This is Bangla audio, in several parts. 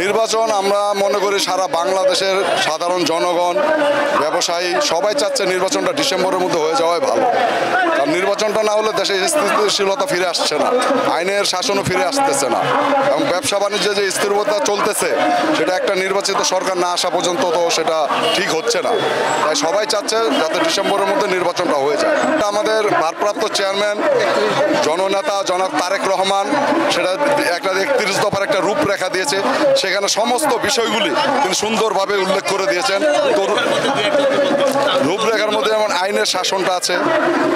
নির্বাচন আমরা মনে করি সারা বাংলাদেশের সাধারণ জনগণ, ব্যবসায়ী সবাই চাচ্ছে নির্বাচনটা ডিসেম্বরের মধ্যে হয়ে যাওয়াই ভালো। কারণ নির্বাচনটা না হলে দেশে স্থিতিশীলতা ফিরে আসছে না, আইনের শাসনও ফিরে আসতেছে না, এবং ব্যবসা বাণিজ্যে যে স্থিরতা চলতেছে সেটা একটা নির্বাচিত সরকার না আসা পর্যন্ত তো সেটা ঠিক হচ্ছে না। তাই সবাই চাচ্ছে যাতে ডিসেম্বরের মধ্যে নির্বাচনটা হয়ে যায়। আমাদের ভারপ্রাপ্ত চেয়ারম্যান জননেতা জনাব তারেক রহমান সেটা একটা 31 দফার একটা রূপরেখা দিয়েছে, সেখানে সমস্ত বিষয়গুলি তিনি সুন্দরভাবে উল্লেখ করে দিয়েছেন। রূপরেখার মধ্যে যেমন আইনের শাসনটা আছে,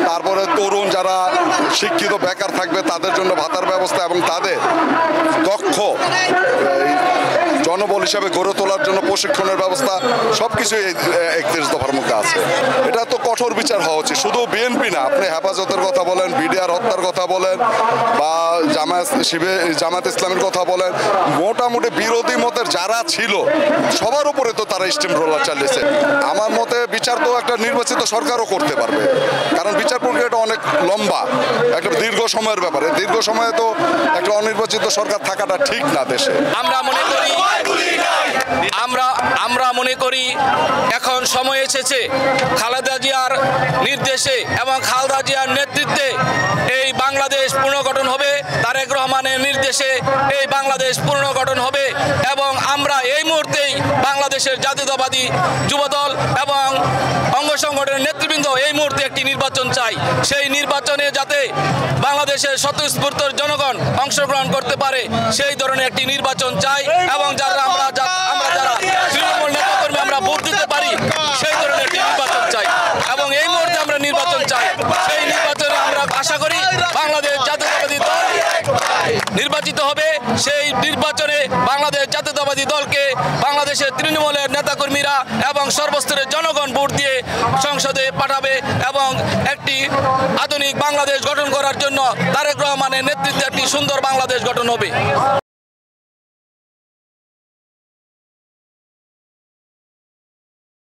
তারপরে তরুণ যারা শিক্ষিত বেকার থাকবে তাদের জন্য ভাতার ব্যবস্থা এবং তাদের দক্ষ জনবল হিসাবে গড়ে তোলার জন্য প্রশিক্ষণের ব্যবস্থা, সবকিছুই এই 31 দফার মধ্যে আছে। এটা তো কঠোর বিচার হওয়া উচিত। শুধু বিএনপি না, আপনি হেফাজতের কথা বলেন, বিডিআর হত্যার কথা বলেন, বা জামায়াত ইসলামের কথা বলেন, মোটামুটি বিরোধী মতের যারা ছিল সবার উপরে তো তারা স্টিম রোলার চালিয়েছে। আমার মতে বিচার তো একটা নির্বাচিত সরকারও করতে পারবে, কারণ বিচার প্রক্রিয়াটা অনেক লম্বা, একটা দীর্ঘ সময়ের ব্যাপারে। দীর্ঘ সময়ে তো একটা অনির্বাচিত সরকার থাকাটা ঠিক না দেশে। আমরা মনে করি এখন সময় এসেছে খালেদা জিয়ার নির্দেশে এবং খালেদা জিয়ার নেতৃত্বে এই বাংলাদেশ পুনর্গঠন হবে, তারেক রহমানের নির্দেশে এই বাংলাদেশ পুনর্গঠন হবে। এবং আমরা এই মুহূর্তেই বাংলাদেশের জাতীয়তাবাদী যুবদল এবং অঙ্গ সংগঠনের নেতৃবৃন্দ এই মুহূর্তে একটি নির্বাচন চাই। সেই নির্বাচনে যাতে বাংলাদেশের স্বতঃস্ফূর্ত জনগণ অংশগ্রহণ করতে পারে সেই ধরনের একটি নির্বাচন চাই, এবং যারা তৃণমূল নেতাকর্মী আমরা ভোট দিতে পারি সেই ধরনের একটি নির্বাচন চাই। এবং এই মুহূর্তে আমরা নির্বাচন চাই, সেই নির্বাচনে আমরা আশা করি বাংলাদেশ জাতীয়তাবাদী দল নির্বাচিত হবে। সেই নির্বাচনে বাংলাদেশ জাতীয়তাবাদী দলকে বাংলাদেশের তৃণমূলের নেতাকর্মীরা এবং সর্বস্তরের জনগণ ভোট দিয়ে সংসদে পাঠাবে, এবং একটি আধুনিক বাংলাদেশ গঠন করার জন্য তারেক রহমানের নেতৃত্বে একটি সুন্দর বাংলাদেশ গঠন হবে।